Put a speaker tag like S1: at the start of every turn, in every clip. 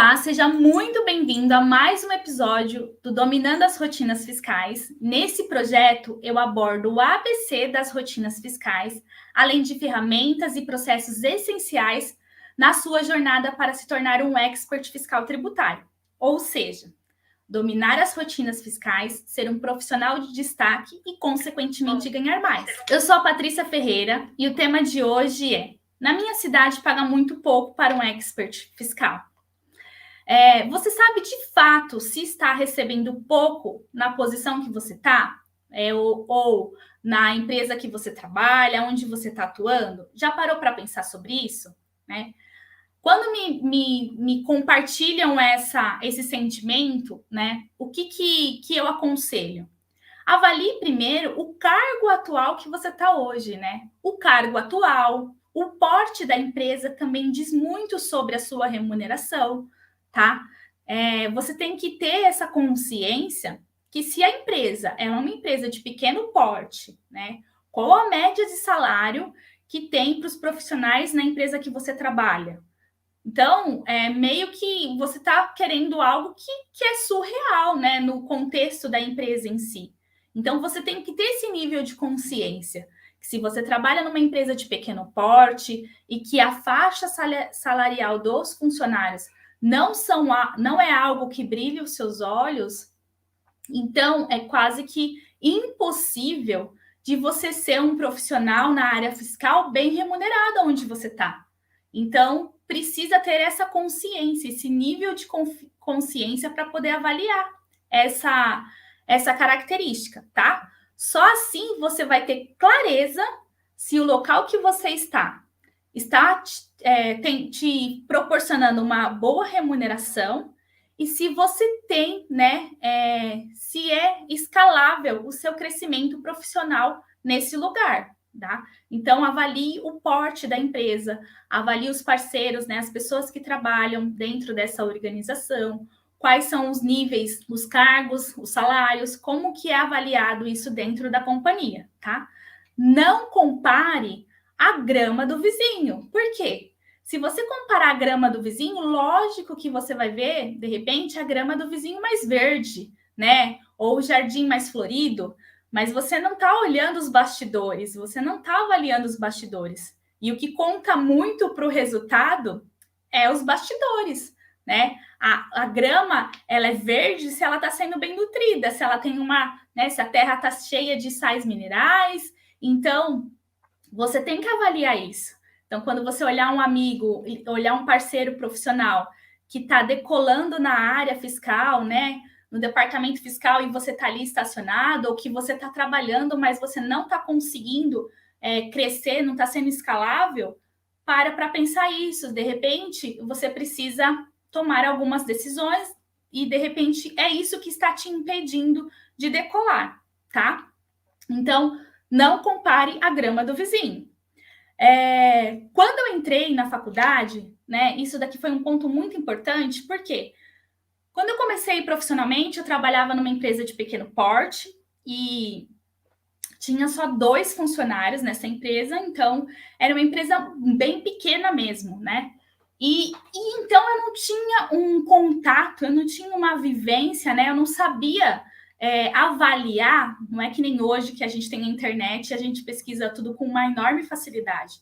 S1: Olá, seja muito bem-vindo a mais um episódio do Dominando as Rotinas Fiscais. Nesse projeto, eu abordo o ABC das rotinas fiscais, além de ferramentas e processos essenciais na sua jornada para se tornar um expert fiscal tributário. Ou seja, dominar as rotinas fiscais, ser um profissional de destaque e, consequentemente, ganhar mais. Eu sou a Patrícia Ferreira e o tema de hoje é: na minha cidade paga muito pouco para um expert fiscal. Você sabe de fato se está recebendo pouco na posição que você está? Ou na empresa que você trabalha, onde você está atuando? Já parou para pensar sobre isso? Né? Quando me compartilham esse sentimento, né, o que eu aconselho? Avalie primeiro o cargo atual que você está hoje, né? O cargo atual, o porte da empresa também diz muito sobre a sua remuneração, tá? Você tem que ter essa consciência que se a empresa é uma empresa de pequeno porte, né? Qual a média de salário que tem para os profissionais na empresa que você trabalha? Então, meio que você está querendo algo que é surreal, né? No contexto da empresa em si. Então, você tem que ter esse nível de consciência. Que se você trabalha numa empresa de pequeno porte e que a faixa salarial dos funcionários não é algo que brilhe os seus olhos, então é quase que impossível de você ser um profissional na área fiscal bem remunerado onde você está. Então, precisa ter essa consciência, esse nível de consciência para poder avaliar essa característica, tá? Só assim você vai ter clareza se o local que você está te proporcionando uma boa remuneração e se você tem, né, se é escalável o seu crescimento profissional nesse lugar, tá? Então, avalie o porte da empresa, avalie os parceiros, né, as pessoas que trabalham dentro dessa organização, quais são os níveis, os cargos, os salários, como que é avaliado isso dentro da companhia, tá? Não compare a grama do vizinho. Por quê? Se você comparar a grama do vizinho, lógico que você vai ver, de repente, a grama do vizinho mais verde, né? Ou o jardim mais florido, mas você não está olhando os bastidores, você não está avaliando os bastidores. E o que conta muito para o resultado é os bastidores, né? A grama, ela é verde se ela está sendo bem nutrida, se ela tem né, se a terra está cheia de sais minerais. Então, você tem que avaliar isso. Então, quando você olhar um amigo, olhar um parceiro profissional que está decolando na área fiscal, né, no departamento fiscal, e você está ali estacionado, ou que você está trabalhando, mas você não está conseguindo crescer, não está sendo escalável, para pensar isso. De repente, você precisa tomar algumas decisões e, de repente, é isso que está te impedindo de decolar, tá? Então, não compare a grama do vizinho. Quando eu entrei na faculdade, né, isso daqui foi um ponto muito importante, porque quando eu comecei profissionalmente, eu trabalhava numa empresa de pequeno porte e tinha só 2 funcionários nessa empresa, então era uma empresa bem pequena mesmo, né? E então eu não tinha um contato, eu não tinha uma vivência, né? Eu não sabia avaliar, não é que nem hoje que a gente tem a internet e a gente pesquisa tudo com uma enorme facilidade.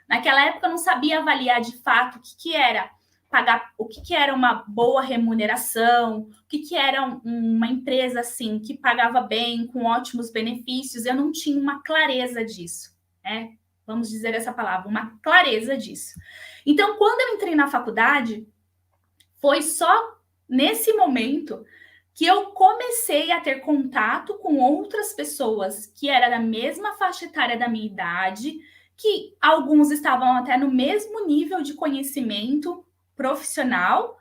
S1: Naquela época eu não sabia avaliar de fato o que era pagar, o que era uma boa remuneração, o que era uma empresa assim que pagava bem, com ótimos benefícios. Eu não tinha uma clareza disso, né? Vamos dizer essa palavra, uma clareza disso. Então, quando eu entrei na faculdade, foi só nesse momento que eu comecei a ter contato com outras pessoas que eram da mesma faixa etária da minha idade, que alguns estavam até no mesmo nível de conhecimento profissional,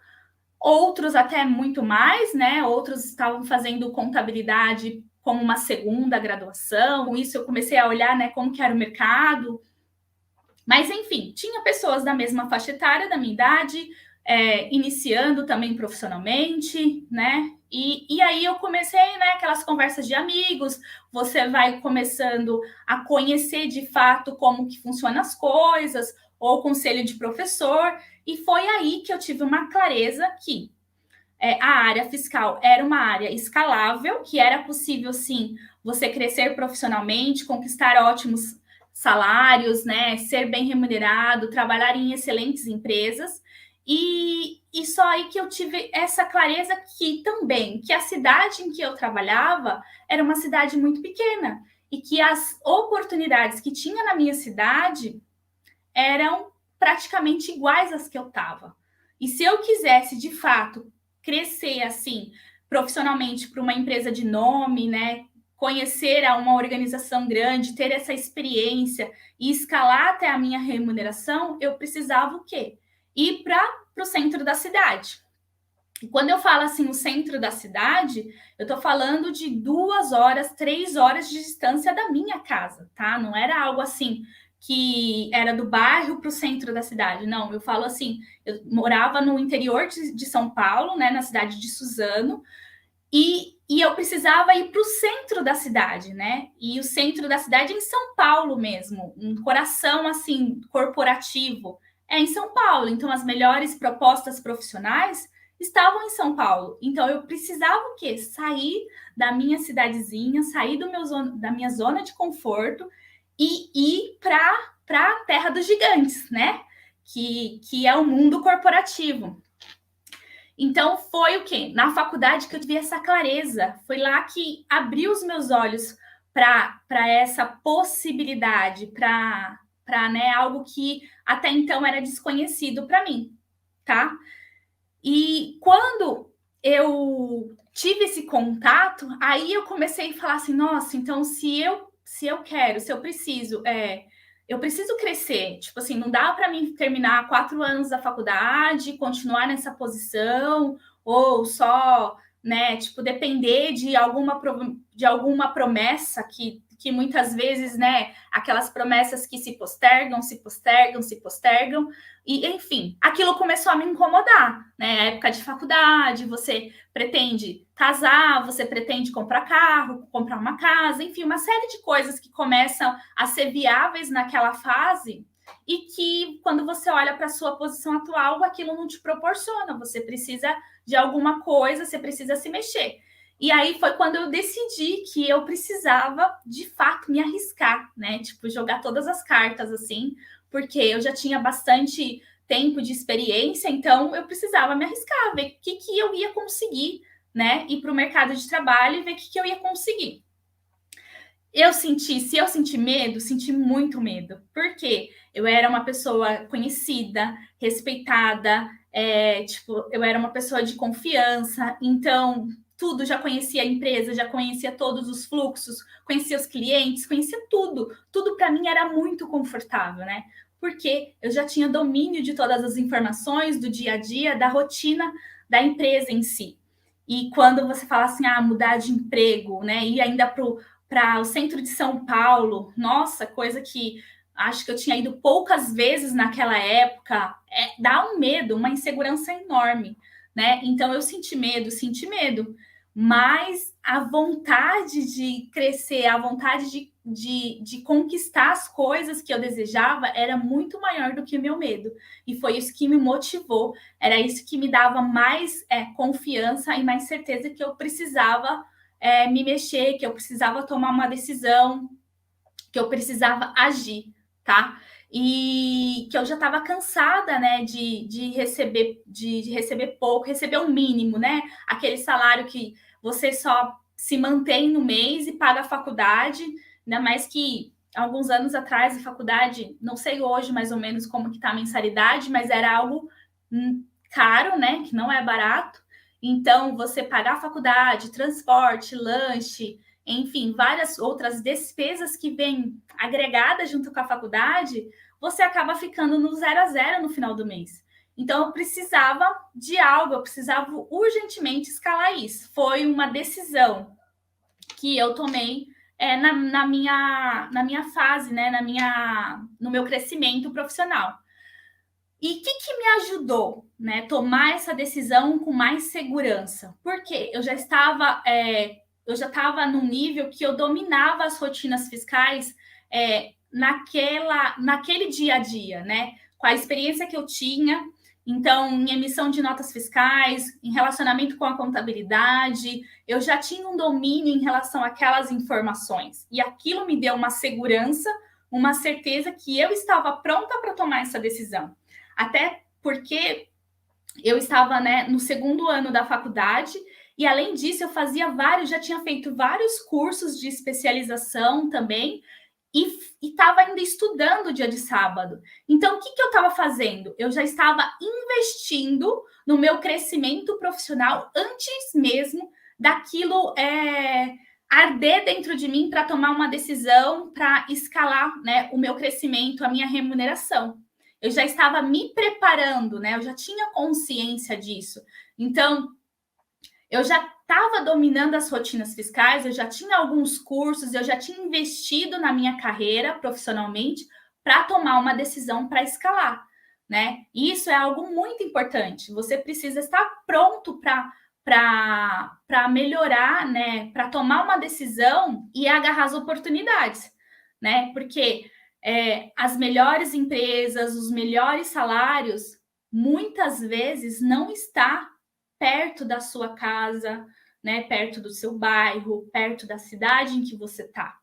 S1: outros até muito mais, né? Outros estavam fazendo contabilidade como uma segunda graduação. Com isso eu comecei a olhar, né, como que era o mercado. Mas, enfim, tinha pessoas da mesma faixa etária da minha idade, iniciando também profissionalmente, né? E aí eu comecei, né, aquelas conversas de amigos, você vai começando a conhecer de fato como que funcionam as coisas, ou conselho de professor, e foi aí que eu tive uma clareza que a área fiscal era uma área escalável, que era possível, sim, você crescer profissionalmente, conquistar ótimos salários, né, ser bem remunerado, trabalhar em excelentes empresas. E só aí que eu tive essa clareza que também, que a cidade em que eu trabalhava era uma cidade muito pequena e que as oportunidades que tinha na minha cidade eram praticamente iguais às que eu estava. E se eu quisesse, de fato, crescer assim profissionalmente para uma empresa de nome, né, conhecer uma organização grande, ter essa experiência e escalar até a minha remuneração, eu precisava o quê? Ir para o centro da cidade. E quando eu falo assim, o centro da cidade, eu estou falando de 2 horas, 3 horas de distância da minha casa, tá? Não era algo assim que era do bairro para o centro da cidade. Não, eu falo assim, eu morava no interior de São Paulo, né, na cidade de Suzano, e eu precisava ir para o centro da cidade, né? E o centro da cidade é em São Paulo mesmo, um coração assim corporativo é em São Paulo. Então as melhores propostas profissionais estavam em São Paulo. Então eu precisava o quê? Sair da minha cidadezinha, sair da minha zona de conforto e ir para a terra dos gigantes, né? Que é o mundo corporativo. Então, foi o quê? Na faculdade que eu tive essa clareza. Foi lá que abriu os meus olhos para essa possibilidade, para né, algo que até então era desconhecido para mim, tá? E quando eu tive esse contato, aí eu comecei a falar assim, nossa, então se eu quero, se eu preciso, eu preciso crescer. Tipo assim, não dá para mim terminar 4 anos da faculdade, continuar nessa posição, ou só, né, tipo, depender de alguma promessa que muitas vezes, né, aquelas promessas que se postergam, se postergam, se postergam, e enfim, aquilo começou a me incomodar, né? Época de faculdade, você pretende casar, você pretende comprar carro, comprar uma casa, enfim, uma série de coisas que começam a ser viáveis naquela fase e que, quando você olha para a sua posição atual, aquilo não te proporciona. Você precisa de alguma coisa, você precisa se mexer. E aí foi quando eu decidi que eu precisava, de fato, me arriscar, né? Tipo, jogar todas as cartas, assim, porque eu já tinha bastante tempo de experiência, então eu precisava me arriscar, ver o que eu ia conseguir, né? Ir para o mercado de trabalho e ver o que eu ia conseguir. Se eu senti medo, senti muito medo. Por quê? Eu era uma pessoa conhecida, respeitada, tipo, eu era uma pessoa de confiança, então tudo, já conhecia a empresa, já conhecia todos os fluxos, conhecia os clientes, conhecia tudo. Tudo para mim era muito confortável, né? Porque eu já tinha domínio de todas as informações do dia a dia, da rotina da empresa em si. E quando você fala assim, mudar de emprego, né? E ainda para o centro de São Paulo, nossa, coisa que acho que eu tinha ido poucas vezes naquela época, dá um medo, uma insegurança enorme, né? Então eu senti medo, mas a vontade de crescer, a vontade de conquistar as coisas que eu desejava era muito maior do que o meu medo. E foi isso que me motivou, era isso que me dava mais confiança e mais certeza que eu precisava me mexer, que eu precisava tomar uma decisão, que eu precisava agir, tá? E que eu já estava cansada, né, de receber pouco, receber o mínimo, né? Aquele salário que você só se mantém no mês e paga a faculdade, ainda mais que alguns anos atrás a faculdade, não sei hoje mais ou menos como que tá a mensalidade, mas era algo caro, né, que não é barato. Então, você pagar a faculdade, transporte, lanche, enfim, várias outras despesas que vêm agregadas junto com a faculdade, você acaba ficando no 0 a 0 no final do mês. Então, eu precisava de algo, eu precisava urgentemente escalar isso. Foi uma decisão que eu tomei na minha fase, né, no meu crescimento profissional. E o que me ajudou, né, tomar essa decisão com mais segurança? Porque eu já estava num nível que eu dominava as rotinas fiscais naquele dia a dia, né? com a experiência que eu tinha. Então, em emissão de notas fiscais, em relacionamento com a contabilidade, eu já tinha um domínio em relação àquelas informações. E aquilo me deu uma segurança, uma certeza que eu estava pronta para tomar essa decisão. Até porque eu estava, né, no segundo ano da faculdade e, além disso, eu já tinha feito vários cursos de especialização também, e estava ainda estudando dia de sábado. Então, o que eu estava fazendo? Eu já estava investindo no meu crescimento profissional antes mesmo daquilo arder dentro de mim para tomar uma decisão, para escalar, né, o meu crescimento, a minha remuneração. Eu já estava me preparando, né? Eu já tinha consciência disso. Então, eu já estava dominando as rotinas fiscais, eu já tinha alguns cursos, eu já tinha investido na minha carreira profissionalmente para tomar uma decisão para escalar, né? E isso é algo muito importante. Você precisa estar pronto para melhorar, né? Para tomar uma decisão e agarrar as oportunidades, né? Porque as melhores empresas, os melhores salários, muitas vezes não está perto da sua casa, né? Perto do seu bairro, perto da cidade em que você está.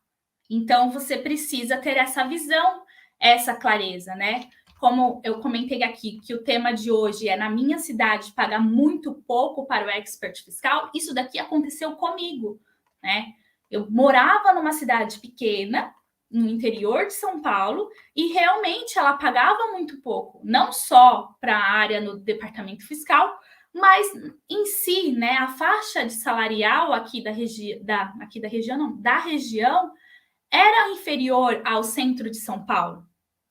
S1: Então, você precisa ter essa visão, essa clareza, né? Como eu comentei aqui, que o tema de hoje é na minha cidade pagar muito pouco para o expert fiscal, isso daqui aconteceu comigo, né? Eu morava numa cidade pequena, no interior de São Paulo, e realmente ela pagava muito pouco, não só para a área no departamento fiscal, mas em si, né, a faixa de salarial aqui da região era inferior ao centro de São Paulo,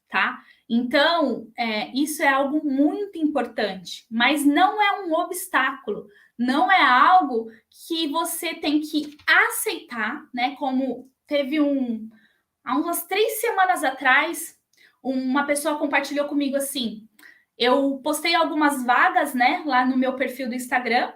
S1: tá? Então, isso é algo muito importante, mas não é um obstáculo, não é algo que você tem que aceitar, né? Como teve há umas 3 semanas atrás, uma pessoa compartilhou comigo assim: eu postei algumas vagas, né, lá no meu perfil do Instagram,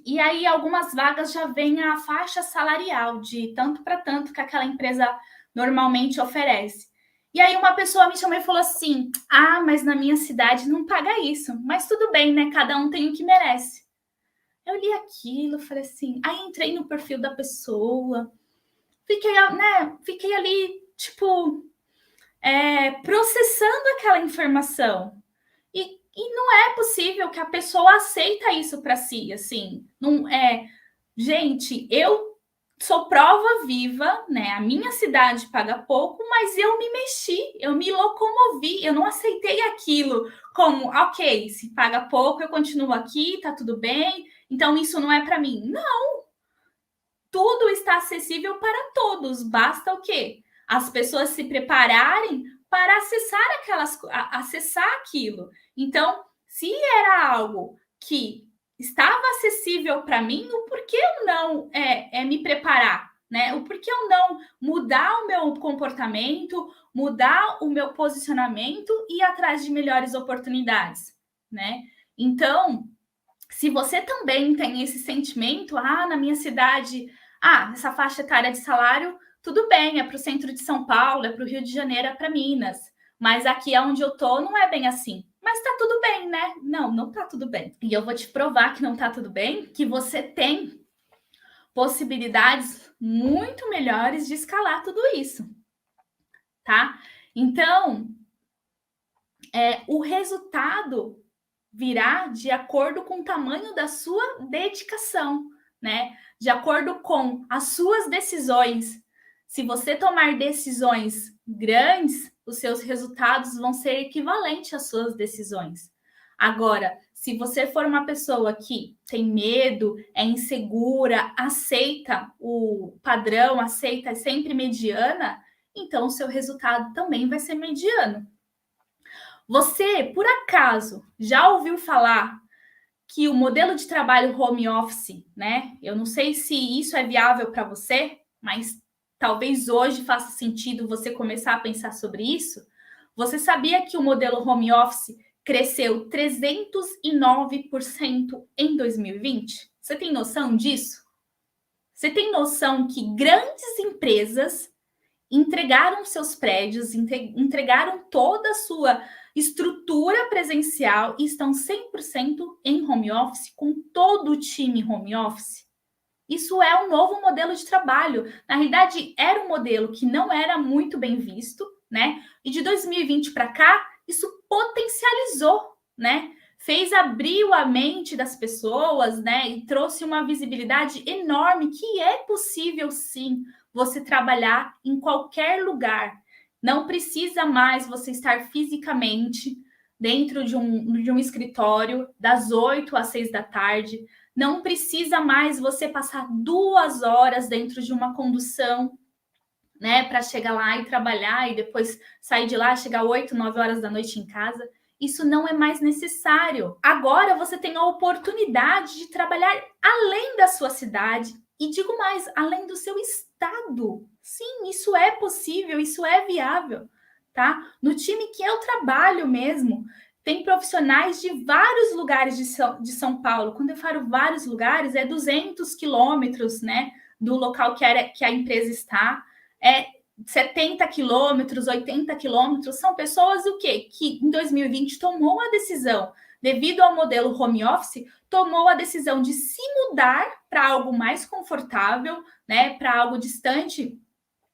S1: e aí algumas vagas já vêm a faixa salarial de tanto para tanto que aquela empresa normalmente oferece. E aí uma pessoa me chamou e falou assim: ah, mas na minha cidade não paga isso. Mas tudo bem, né? Cada um tem o que merece. Eu li aquilo, falei assim, aí entrei no perfil da pessoa, fiquei ali, tipo, processando aquela informação. E não é possível que a pessoa aceita isso para si, assim. Não é, gente, eu sou prova viva, né? A minha cidade paga pouco, mas eu me mexi, eu me locomovi, eu não aceitei aquilo como, ok, se paga pouco, eu continuo aqui, tá tudo bem, então isso não é para mim. Não, tudo está acessível para todos, basta o quê? As pessoas se prepararem para acessar aquilo. Então, se era algo que estava acessível para mim, o porquê eu não me preparar, né? O porquê eu não mudar o meu comportamento, mudar o meu posicionamento e ir atrás de melhores oportunidades, né? Então, se você também tem esse sentimento, na minha cidade, essa faixa etária de salário, tudo bem, é para o centro de São Paulo, é para o Rio de Janeiro, é para Minas. Mas aqui onde eu tô não é bem assim. Mas tá tudo bem, né? Não, não tá tudo bem. E eu vou te provar que não tá tudo bem, que você tem possibilidades muito melhores de escalar tudo isso, tá? Então, o resultado virá de acordo com o tamanho da sua dedicação, né? De acordo com as suas decisões. Se você tomar decisões grandes, os seus resultados vão ser equivalentes às suas decisões. Agora, se você for uma pessoa que tem medo, é insegura, aceita o padrão, aceita sempre mediana, então o seu resultado também vai ser mediano. Você, por acaso, já ouviu falar que o modelo de trabalho home office, né? Eu não sei se isso é viável para você, mas talvez hoje faça sentido você começar a pensar sobre isso. Você sabia que o modelo home office cresceu 309% em 2020? Você tem noção disso? Você tem noção que grandes empresas entregaram seus prédios, entregaram toda a sua estrutura presencial e estão 100% em home office, com todo o time home office. Isso é um novo modelo de trabalho. Na realidade, era um modelo que não era muito bem visto, né? E de 2020 para cá, isso potencializou, né? Fez abrir a mente das pessoas, né? E trouxe uma visibilidade enorme que é possível, sim, você trabalhar em qualquer lugar. Não precisa mais você estar fisicamente dentro de um escritório das 8 às 6 da tarde. Não precisa mais você passar 2 horas dentro de uma condução, né, para chegar lá e trabalhar e depois sair de lá, chegar 8, 9 horas da noite em casa. Isso não é mais necessário. Agora você tem a oportunidade de trabalhar além da sua cidade e, digo mais, além do seu estado. Sim, isso é possível, isso é viável, tá? No time que eu trabalho mesmo, tem profissionais de vários lugares de São Paulo. Quando eu falo vários lugares, é 200 quilômetros, né, do local que a empresa está. 70 quilômetros, 80 quilômetros, são pessoas o quê? Que em 2020 tomou a decisão, devido ao modelo home office, tomou a decisão de se mudar para algo mais confortável, né? Para algo distante,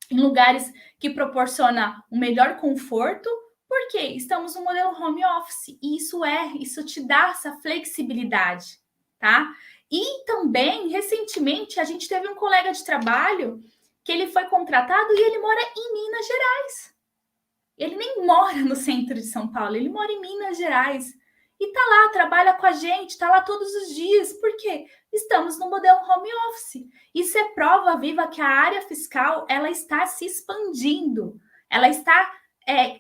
S1: em lugares que proporciona um melhor conforto, porque estamos no modelo home office, e isso te dá essa flexibilidade, tá? E também, recentemente, a gente teve um colega de trabalho que ele foi contratado e ele mora em Minas Gerais. Ele nem mora no centro de São Paulo, ele mora em Minas Gerais. E tá lá, trabalha com a gente, tá lá todos os dias. Por quê? Estamos no modelo home office. Isso é prova viva que a área fiscal, ela está se expandindo. Ela está,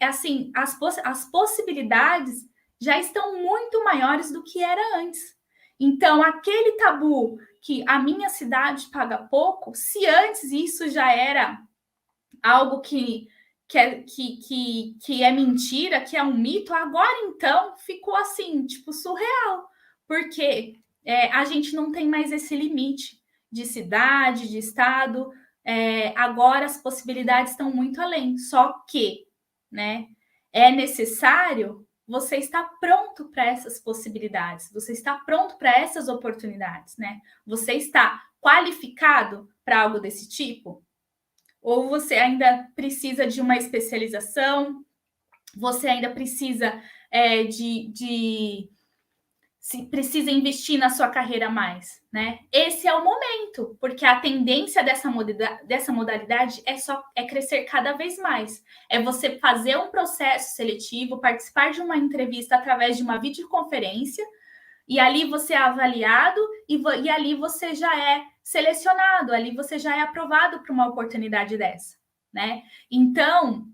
S1: assim, as possibilidades já estão muito maiores do que era antes. Então, aquele tabu que a minha cidade paga pouco, se antes isso já era algo que é mentira, que é um mito, agora então ficou assim, tipo, surreal, porque a gente não tem mais esse limite de cidade, de estado, agora as possibilidades estão muito além, só que, né, é necessário você estar pronto para essas possibilidades, você está pronto para essas oportunidades, né? Você está qualificado para algo desse tipo? Ou você ainda precisa de uma especialização? Você ainda precisa precisa investir na sua carreira mais, né? Esse é o momento, porque a tendência dessa modalidade é crescer cada vez mais. É você fazer um processo seletivo, participar de uma entrevista através de uma videoconferência, e ali você é avaliado e ali você já é selecionado, ali você já é aprovado para uma oportunidade dessa, né? Então,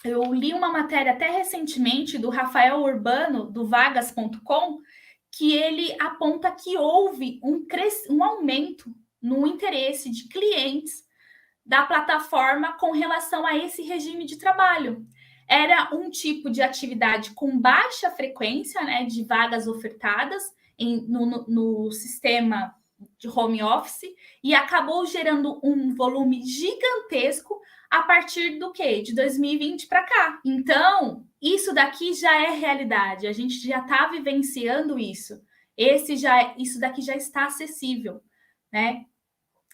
S1: eu li uma matéria até recentemente do Rafael Urbano, do vagas.com, que ele aponta que houve um aumento no interesse de clientes da plataforma com relação a esse regime de trabalho. Era um tipo de atividade com baixa frequência, né, de vagas ofertadas no sistema de home office, e acabou gerando um volume gigantesco a partir do quê? De 2020 para cá. Então, isso daqui já é realidade, a gente já está vivenciando isso. Isso daqui já está acessível, né?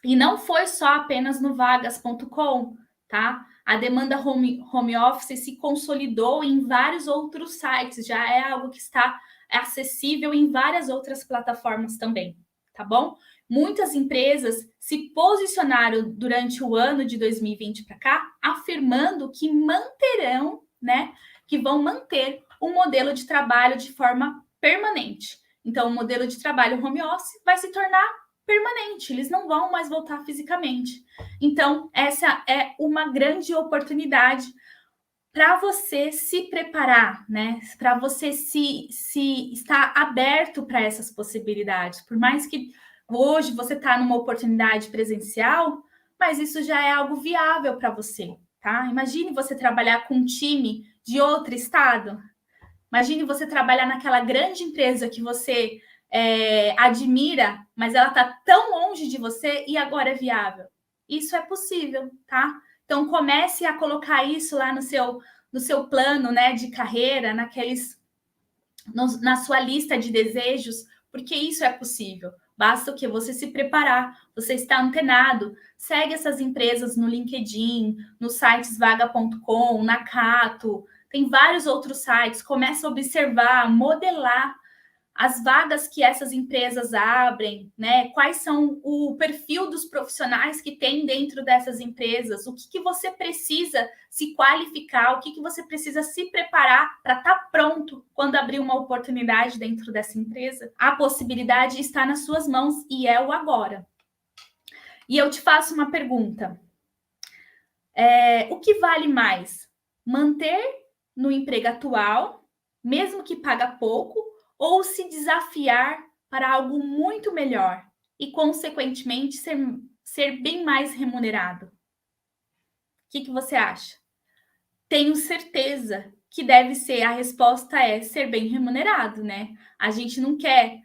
S1: E não foi só apenas no vagas.com, tá? A demanda home office se consolidou em vários outros sites, já é algo que está acessível em várias outras plataformas também, tá bom? Muitas empresas se posicionaram durante o ano de 2020 para cá, afirmando que manterão, né? Que vão manter o modelo de trabalho de forma permanente. Então, o modelo de trabalho home office vai se tornar permanente, eles não vão mais voltar fisicamente. Então, essa é uma grande oportunidade para você se preparar, né? Para você se estar aberto para essas possibilidades. Por mais que hoje você está numa oportunidade presencial, mas isso já é algo viável para você, tá? Imagine você trabalhar com um time de outro estado. Imagine você trabalhar naquela grande empresa que você admira, mas ela está tão longe de você e agora é viável. Isso é possível, tá? Então, comece a colocar isso lá no seu plano, né, de carreira, na sua lista de desejos, porque isso é possível. Basta o que? Você se preparar, você está antenado, segue essas empresas no LinkedIn, nos sites vaga.com, na Cato, tem vários outros sites, começa a observar, modelar as vagas que essas empresas abrem, né? Quais são o perfil dos profissionais que tem dentro dessas empresas, o que você precisa se qualificar, o que você precisa se preparar para estar pronto quando abrir uma oportunidade dentro dessa empresa. A possibilidade está nas suas mãos e é o agora. E eu te faço uma pergunta. O que vale mais? Manter no emprego atual, mesmo que paga pouco, ou se desafiar para algo muito melhor e, consequentemente, ser bem mais remunerado? O que você acha? Tenho certeza que deve ser, a resposta é ser bem remunerado, né? A gente não quer,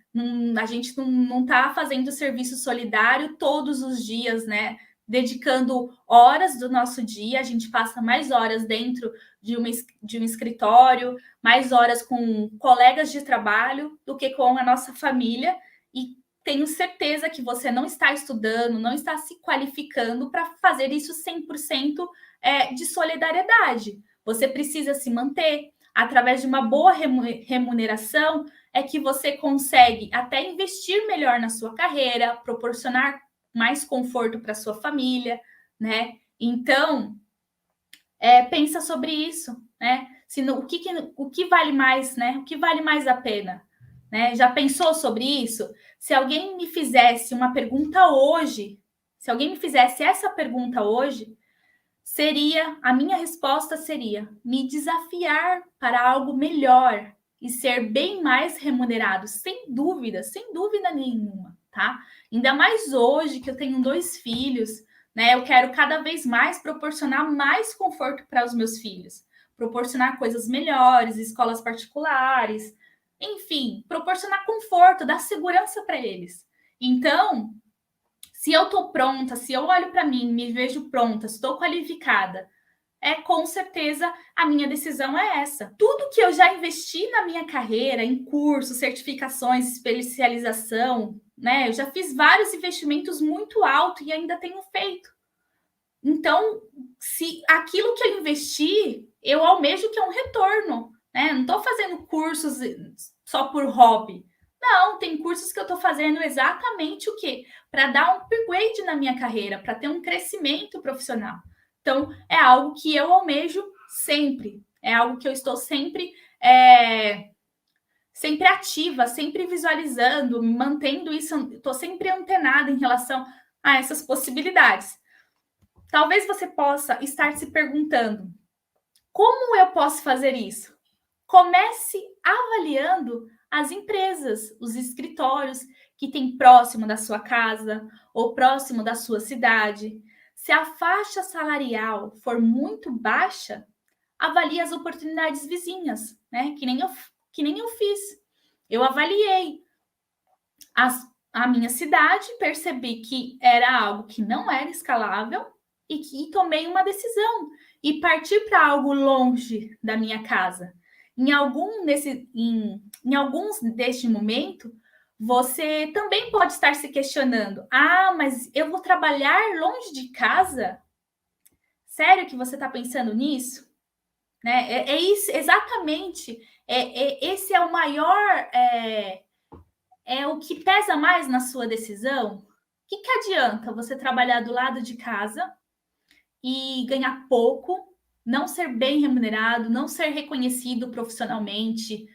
S1: a gente não está fazendo serviço solidário todos os dias, né? Dedicando horas do nosso dia, a gente passa mais horas dentro de um escritório, mais horas com colegas de trabalho do que com a nossa família. E tenho certeza que você não está estudando, não está se qualificando para fazer isso 100% de solidariedade. Você precisa se manter. Através de uma boa remuneração, é que você consegue até investir melhor na sua carreira, proporcionar mais conforto para sua família, né? Então, pensa sobre isso, né? O que vale mais, né? O que vale mais a pena? Né? Já pensou sobre isso? Se alguém me fizesse uma pergunta hoje, se alguém me fizesse essa pergunta hoje, a minha resposta seria me desafiar para algo melhor e ser bem mais remunerado, sem dúvida nenhuma, tá? Ainda mais hoje que eu tenho 2 filhos, né? Eu quero cada vez mais proporcionar mais conforto para os meus filhos, proporcionar coisas melhores, escolas particulares, enfim, proporcionar conforto, dar segurança para eles. Então, se eu estou pronta, se eu olho para mim, me vejo pronta, estou qualificada, com certeza a minha decisão é essa. Tudo que eu já investi na minha carreira, em cursos, certificações, especialização, né? Eu já fiz vários investimentos muito altos e ainda tenho feito. Então, se aquilo que eu investi, eu almejo que é um retorno, né? Não estou fazendo cursos só por hobby. Não, tem cursos que eu estou fazendo exatamente o quê? Para dar um upgrade na minha carreira, para ter um crescimento profissional. Então, é algo que eu almejo sempre. É algo que eu estou sempre sempre ativa, sempre visualizando, mantendo isso. Estou sempre antenada em relação a essas possibilidades. Talvez você possa estar se perguntando: como eu posso fazer isso? Comece avaliando as empresas, os escritórios que tem próximo da sua casa ou próximo da sua cidade. Se a faixa salarial for muito baixa, avalie as oportunidades vizinhas, né? Que nem eu fiz. Eu avaliei a minha cidade, percebi que era algo que não era escalável e tomei uma decisão e partir para algo longe da minha casa. Em alguns deste momento, você também pode estar se questionando: mas eu vou trabalhar longe de casa? Sério que você está pensando nisso? Né? Isso exatamente. Esse é o maior, o que pesa mais na sua decisão. O que adianta você trabalhar do lado de casa e ganhar pouco, não ser bem remunerado, não ser reconhecido profissionalmente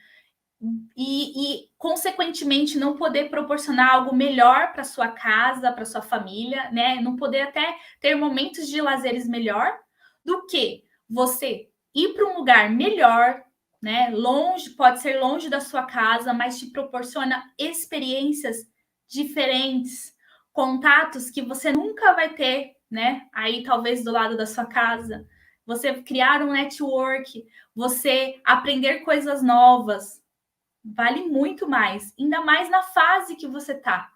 S1: consequentemente, não poder proporcionar algo melhor para sua casa, para sua família, né? Não poder até ter momentos de lazeres melhor do que você ir para um lugar melhor, né? Longe, pode ser longe da sua casa, mas te proporciona experiências diferentes, contatos que você nunca vai ter, né? Aí talvez do lado da sua casa, você criar um network, você aprender coisas novas, vale muito mais, ainda mais na fase que você está.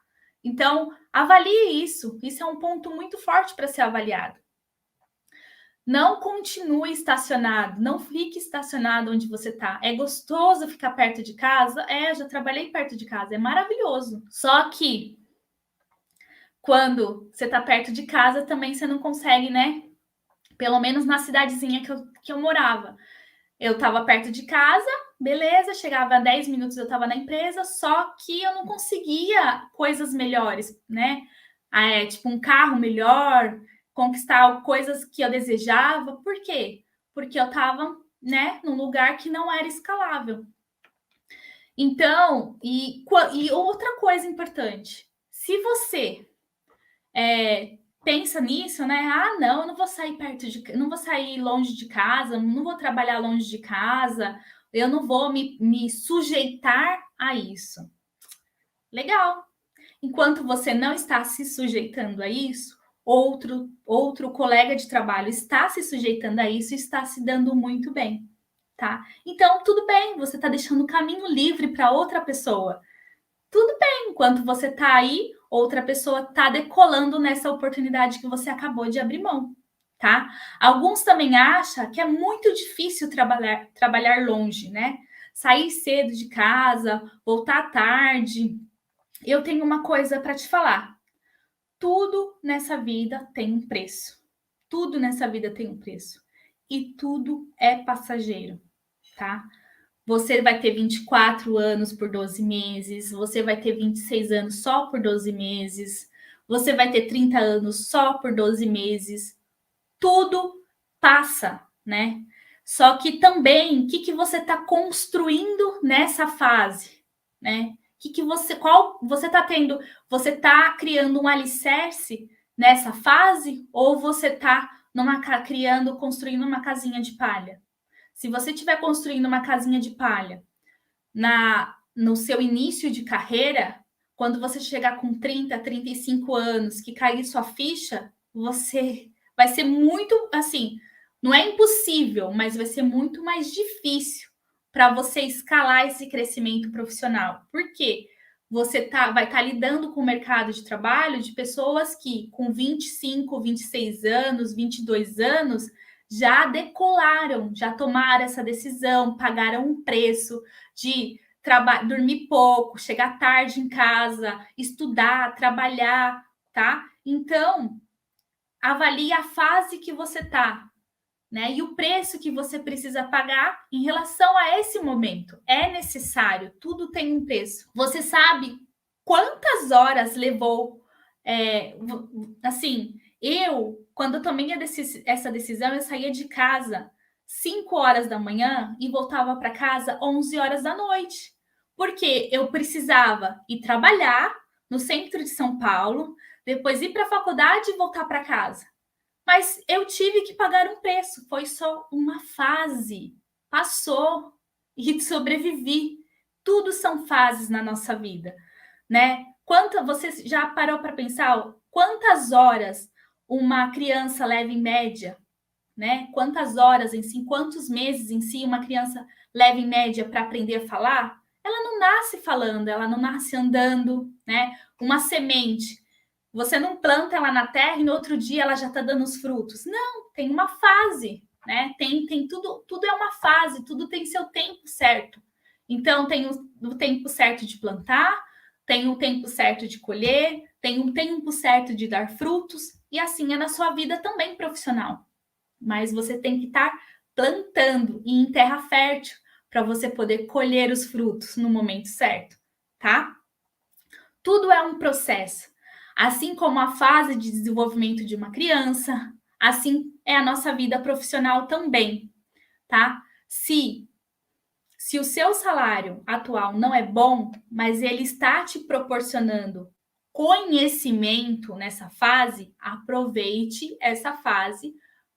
S1: Então, avalie isso. Isso é um ponto muito forte para ser avaliado. Não continue estacionado, não fique estacionado onde você está. É gostoso ficar perto de casa? É, eu já trabalhei perto de casa, é maravilhoso. Só que quando você está perto de casa, também você não consegue, né? Pelo menos na cidadezinha que eu morava. Eu estava perto de casa, beleza, chegava a 10 minutos eu estava na empresa, só que eu não conseguia coisas melhores, né? Tipo um carro melhor, conquistar coisas que eu desejava. Por quê? Porque eu estava, né, num lugar que não era escalável. Então, e outra coisa importante, se você pensa nisso, né? Ah, não, eu não vou sair não vou sair longe de casa, não vou trabalhar longe de casa, eu não vou me sujeitar a isso. Legal. Enquanto você não está se sujeitando a isso, outro colega de trabalho está se sujeitando a isso e está se dando muito bem, tá? Então, tudo bem, você está deixando o caminho livre para outra pessoa. Tudo bem, enquanto você está aí, outra pessoa está decolando nessa oportunidade que você acabou de abrir mão, tá? Alguns também acham que é muito difícil trabalhar longe, né? Sair cedo de casa, voltar tarde. Eu tenho uma coisa para te falar. Tudo nessa vida tem um preço. Tudo nessa vida tem um preço. E tudo é passageiro, tá? Você vai ter 24 anos por 12 meses, você vai ter 26 anos só por 12 meses, você vai ter 30 anos só por 12 meses. Tudo passa, né? Só que também, o que você está construindo nessa fase, né? Qual você está tendo? Você está criando um alicerce nessa fase ou você está construindo uma casinha de palha? Se você estiver construindo uma casinha de palha no seu início de carreira, quando você chegar com 30, 35 anos, que cair sua ficha, você vai ser muito assim, não é impossível, mas vai ser muito mais difícil para você escalar esse crescimento profissional. Por quê? Você vai estar lidando com o mercado de trabalho de pessoas que com 25, 26 anos, 22 anos, já decolaram, já tomaram essa decisão, pagaram um preço de dormir pouco, chegar tarde em casa, estudar, trabalhar, tá? Então, avalie a fase que você tá, né? E o preço que você precisa pagar em relação a esse momento. É necessário, tudo tem um preço. Você sabe quantas horas levou? Assim, quando eu tomei essa decisão, eu saía de casa 5 horas da manhã e voltava para casa 11 horas da noite. Porque eu precisava ir trabalhar no centro de São Paulo, depois ir para a faculdade e voltar para casa. Mas eu tive que pagar um preço, foi só uma fase. Passou e sobrevivi. Tudo são fases na nossa vida, né? Você já parou para pensar quantas horas uma criança leva em média, né? Quantas horas em si, quantos meses em si uma criança leva em média para aprender a falar? Ela não nasce falando, ela não nasce andando, né? Uma semente, você não planta ela na terra e no outro dia ela já está dando os frutos. Não, tem uma fase, né? Tem tudo é uma fase, tudo tem seu tempo certo. Então tem o tempo certo de plantar, tem o tempo certo de colher, tem um tempo certo de dar frutos, e assim é na sua vida também profissional. Mas você tem que estar plantando e em terra fértil para você poder colher os frutos no momento certo, tá? Tudo é um processo. Assim como a fase de desenvolvimento de uma criança, assim é a nossa vida profissional também, tá? Se o seu salário atual não é bom, mas ele está te proporcionando conhecimento nessa fase, aproveite essa fase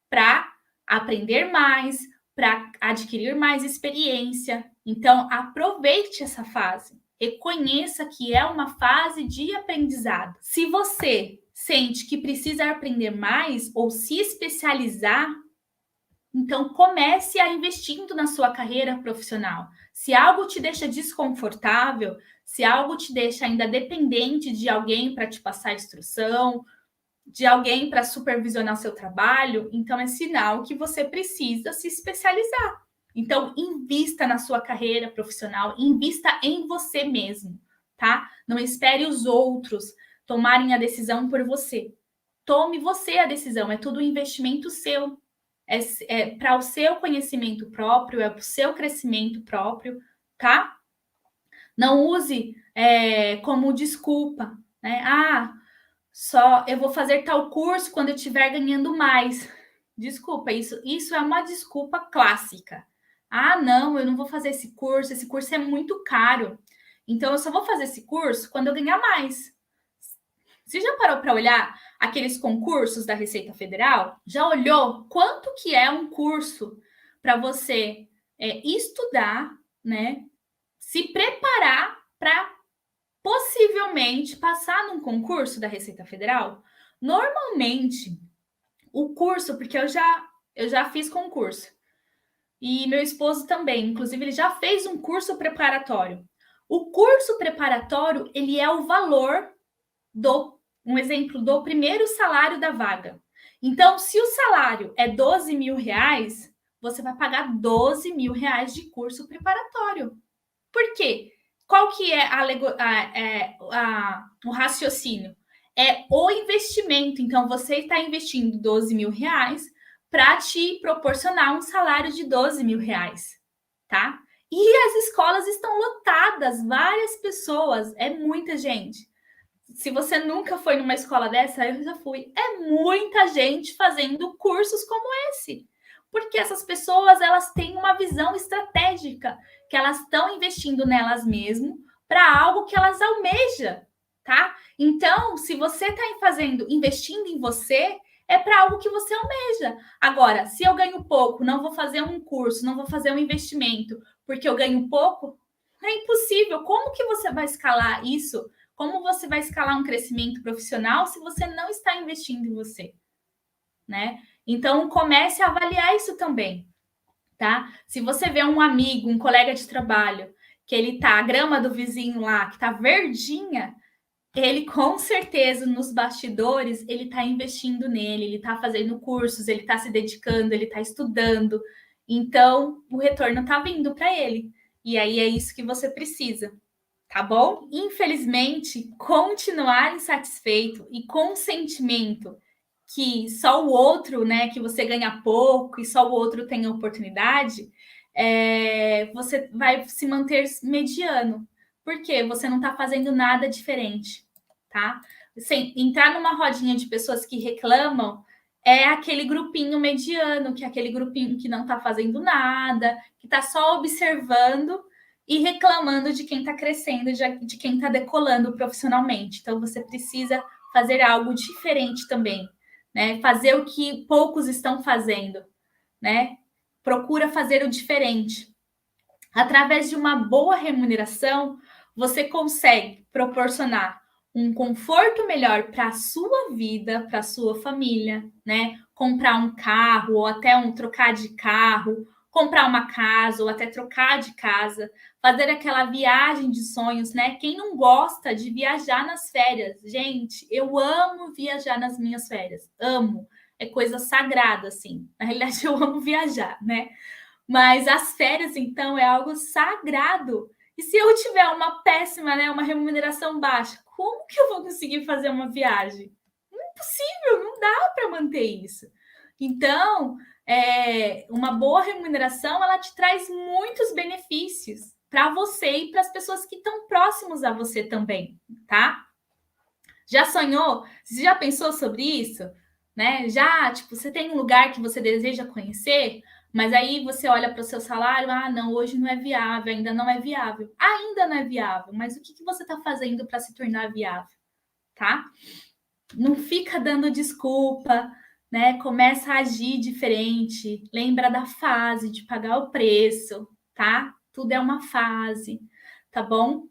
S1: para aprender mais, para adquirir mais experiência. Então, aproveite essa fase. Reconheça que é uma fase de aprendizado. Se você sente que precisa aprender mais ou se especializar, então comece a investindo na sua carreira profissional. Se algo te deixa desconfortável, se algo te deixa ainda dependente de alguém para te passar instrução, de alguém para supervisionar o seu trabalho, então é sinal que você precisa se especializar. Então, invista na sua carreira profissional, invista em você mesmo, tá? Não espere os outros tomarem a decisão por você. Tome você a decisão, é tudo um investimento seu. É para o seu conhecimento próprio, é para o seu crescimento próprio, tá? Não use como desculpa, né? Ah, só eu vou fazer tal curso quando eu estiver ganhando mais. Desculpa, isso é uma desculpa clássica. Ah, não, eu não vou fazer esse curso é muito caro. Então, eu só vou fazer esse curso quando eu ganhar mais. Você já parou para olhar aqueles concursos da Receita Federal? Já olhou quanto que é um curso para você estudar, né? Se preparar para possivelmente passar num concurso da Receita Federal? Normalmente, o curso, porque eu já fiz concurso, e meu esposo também, inclusive ele já fez um curso preparatório. O curso preparatório, ele é o valor um exemplo, do primeiro salário da vaga. Então, se o salário é 12 mil reais, você vai pagar 12 mil reais de curso preparatório. Por quê? Qual que é o raciocínio? É o investimento. Então, você está investindo 12 mil reais para te proporcionar um salário de 12 mil reais, tá? E as escolas estão lotadas, várias pessoas, é muita gente. Se você nunca foi numa escola dessa, eu já fui. É muita gente fazendo cursos como esse. Porque essas pessoas, elas têm uma visão estratégica, que elas estão investindo nelas mesmas para algo que elas almejam, tá? Então, se você está investindo em você, é para algo que você almeja. Agora, se eu ganho pouco, não vou fazer um curso, não vou fazer um investimento, porque eu ganho pouco, é impossível. Como que você vai escalar isso? Como você vai escalar um crescimento profissional se você não está investindo em você, né? Então, comece a avaliar isso também, tá? Se você vê um amigo, um colega de trabalho, que ele tá, a grama do vizinho lá, que tá verdinha, ele com certeza nos bastidores, ele tá investindo nele, ele tá fazendo cursos, ele tá se dedicando, ele tá estudando. Então, o retorno tá vindo para ele. E aí é isso que você precisa, tá bom? Infelizmente, continuar insatisfeito e com o sentimento que só o outro, né, que você ganha pouco e só o outro tem oportunidade, você vai se manter mediano, porque você não está fazendo nada diferente, tá? Sem entrar numa rodinha de pessoas que reclamam é aquele grupinho mediano, que é aquele grupinho que não está fazendo nada, que está só observando e reclamando de quem está crescendo, de quem está decolando profissionalmente. Então, você precisa fazer algo diferente também, né? Fazer o que poucos estão fazendo, né? Procura fazer o diferente. Através de uma boa remuneração, você consegue proporcionar um conforto melhor para a sua vida, para a sua família, né? Comprar um carro ou até trocar de carro, comprar uma casa ou até trocar de casa, fazer aquela viagem de sonhos, né? Quem não gosta de viajar nas férias? Gente, eu amo viajar nas minhas férias. Amo. É coisa sagrada, assim. Na realidade, eu amo viajar, né? Mas as férias, então, é algo sagrado. E se eu tiver uma péssima, né, uma remuneração baixa, como que eu vou conseguir fazer uma viagem? Impossível, não dá para manter isso. Então, uma boa remuneração, ela te traz muitos benefícios para você e para as pessoas que estão próximos a você também, tá? Já sonhou? Você já pensou sobre isso? Né? Já, tipo, você tem um lugar que você deseja conhecer, mas aí você olha para o seu salário, ah, não, hoje não é viável, ainda não é viável. Ainda não é viável, mas o que você está fazendo para se tornar viável, tá? Não fica dando desculpa, né? Começa a agir diferente, lembra da fase de pagar o preço, tá? Tudo é uma fase, tá bom?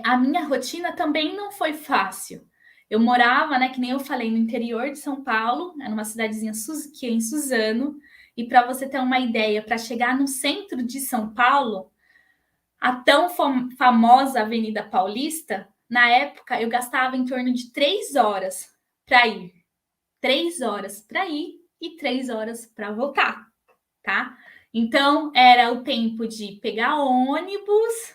S1: A minha rotina também não foi fácil. Eu morava, né, que nem eu falei, no interior de São Paulo, era uma cidadezinha que é em Suzano, e para você ter uma ideia, para chegar no centro de São Paulo, a tão famosa Avenida Paulista, na época eu gastava em torno de 3 horas para ir, 3 horas para ir e 3 horas para voltar, tá? Então, era o tempo de pegar ônibus,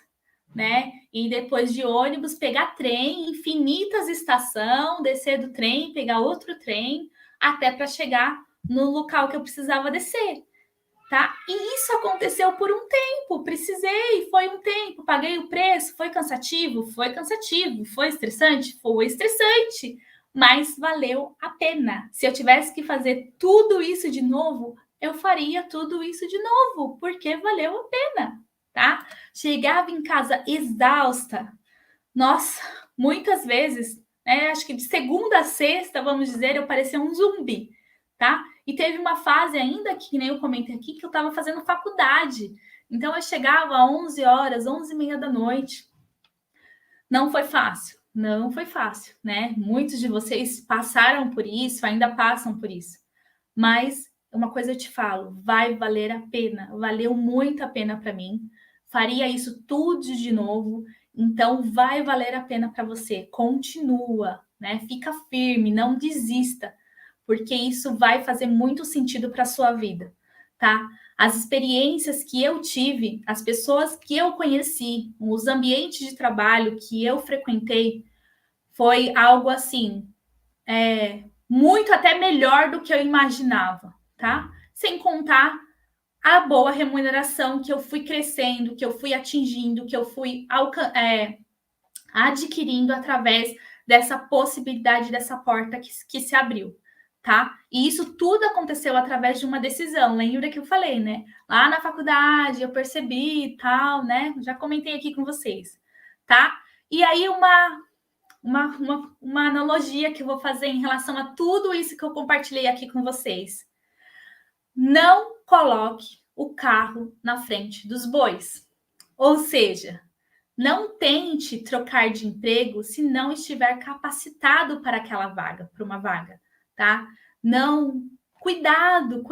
S1: né? E depois de ônibus, pegar trem, infinitas estações, descer do trem, pegar outro trem, até para chegar no local que eu precisava descer, tá? E isso aconteceu por um tempo, precisei, foi um tempo, paguei o preço, foi cansativo, foi estressante, mas valeu a pena. Se eu tivesse que fazer tudo isso de novo, eu faria tudo isso de novo, porque valeu a pena, tá? Chegava em casa exausta. Nossa, muitas vezes, né, acho que de segunda a sexta, vamos dizer, eu parecia um zumbi, tá? E teve uma fase ainda que nem eu comentei aqui, que eu estava fazendo faculdade. Então eu chegava às 11 horas, 11h30 da noite. Não foi fácil, não foi fácil, né? Muitos de vocês passaram por isso, ainda passam por isso. Mas uma coisa eu te falo, vai valer a pena, valeu muito a pena para mim. Faria isso tudo de novo, então vai valer a pena para você. Continua, né? Fica firme, não desista, porque isso vai fazer muito sentido para sua vida, tá? As experiências que eu tive, as pessoas que eu conheci, os ambientes de trabalho que eu frequentei, foi algo assim, muito até melhor do que eu imaginava, tá? Sem contar a boa remuneração que eu fui crescendo, que eu fui atingindo, que eu fui adquirindo através dessa possibilidade, dessa porta que se abriu, tá? E isso tudo aconteceu através de uma decisão. Lembra que eu falei, né? Lá na faculdade eu percebi e tal, né? Já comentei aqui com vocês, tá? E aí uma analogia que eu vou fazer em relação a tudo isso que eu compartilhei aqui com vocês. Não coloque o carro na frente dos bois. Ou seja, não tente trocar de emprego se não estiver capacitado para aquela vaga, para uma vaga, tá? Não, cuidado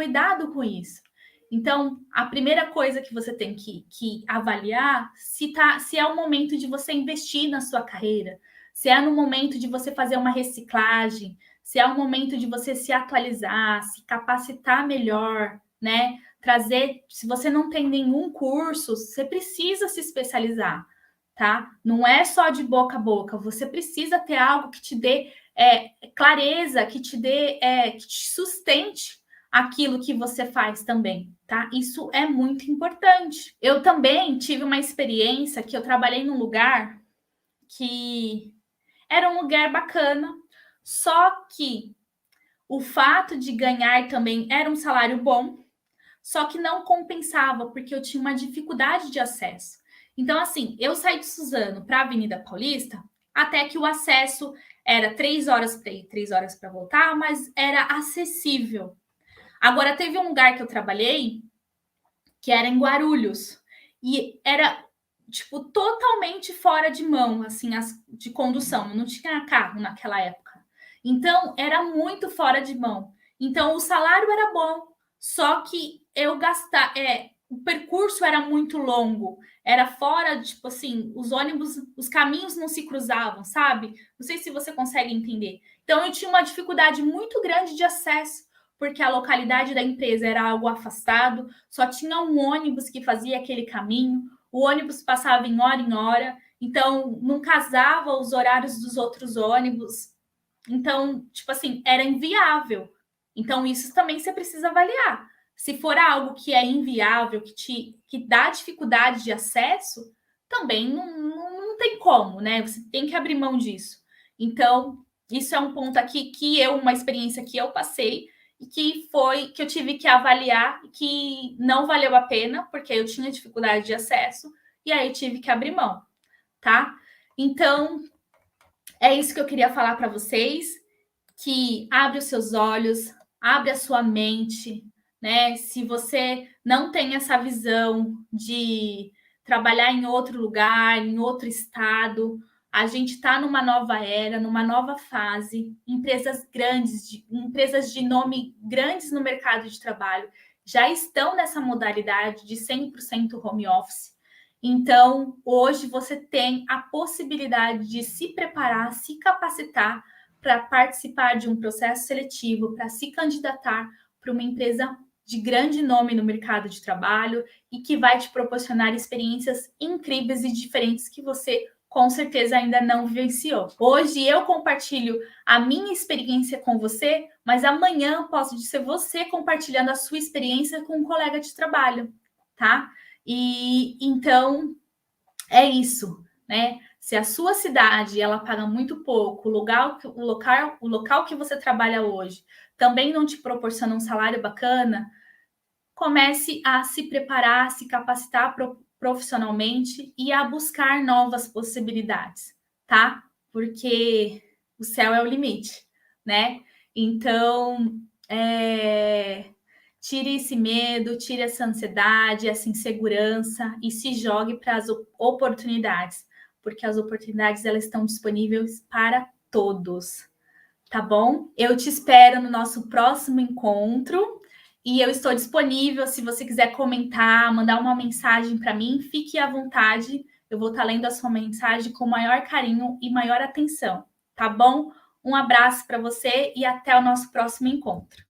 S1: com isso. Então, a primeira coisa que você tem que avaliar se é o momento de você investir na sua carreira, se é no momento de você fazer uma reciclagem, se é o momento de você se atualizar, se capacitar melhor, né? Trazer, se você não tem nenhum curso, você precisa se especializar, tá? Não é só de boca a boca, você precisa ter algo que te dê clareza, que te dê, que te sustente aquilo que você faz também, tá? Isso é muito importante. Eu também tive uma experiência que eu trabalhei num lugar que era um lugar bacana, só que o fato de ganhar também era um salário bom, só que não compensava, porque eu tinha uma dificuldade de acesso. Então, assim, eu saí de Suzano para a Avenida Paulista, até que o acesso era 3 horas para ir, 3 horas para voltar, mas era acessível. Agora, teve um lugar que eu trabalhei, que era em Guarulhos, e era, tipo, totalmente fora de mão, assim, de condução, não tinha carro naquela época. Então, era muito fora de mão. Então, o salário era bom, só que eu gastava, o percurso era muito longo, era fora, tipo assim, os ônibus, os caminhos não se cruzavam, sabe? Não sei se você consegue entender. Então, eu tinha uma dificuldade muito grande de acesso, porque a localidade da empresa era algo afastado, só tinha um ônibus que fazia aquele caminho, o ônibus passava em hora, então não casava os horários dos outros ônibus. Então, tipo assim, era inviável. Então, isso também você precisa avaliar. Se for algo que é inviável, que dá dificuldade de acesso, também não tem como, né? Você tem que abrir mão disso. Então, isso é um ponto aqui uma experiência que eu passei e que eu tive que avaliar que não valeu a pena, porque eu tinha dificuldade de acesso, e aí tive que abrir mão, tá? Então, é isso que eu queria falar para vocês, que abre os seus olhos, abre a sua mente, né? Se você não tem essa visão de trabalhar em outro lugar, em outro estado, a gente está numa nova era, numa nova fase. Empresas grandes, empresas de nome grandes no mercado de trabalho já estão nessa modalidade de 100% home office. Então, hoje você tem a possibilidade de se preparar, se capacitar para participar de um processo seletivo, para se candidatar para uma empresa de grande nome no mercado de trabalho e que vai te proporcionar experiências incríveis e diferentes que você com certeza ainda não vivenciou. Hoje eu compartilho a minha experiência com você, mas amanhã posso ser você compartilhando a sua experiência com um colega de trabalho, tá? E então é isso, né? Se a sua cidade ela paga muito pouco, o local que você trabalha hoje também não te proporciona um salário bacana, comece a se preparar, a se capacitar profissionalmente e a buscar novas possibilidades, tá? Porque o céu é o limite, né? Então, tire esse medo, tire essa ansiedade, essa insegurança e se jogue para as oportunidades, porque as oportunidades elas estão disponíveis para todos, tá bom? Eu te espero no nosso próximo encontro e eu estou disponível se você quiser comentar, mandar uma mensagem para mim, fique à vontade. Eu vou estar lendo a sua mensagem com maior carinho e maior atenção, tá bom? Um abraço para você e até o nosso próximo encontro.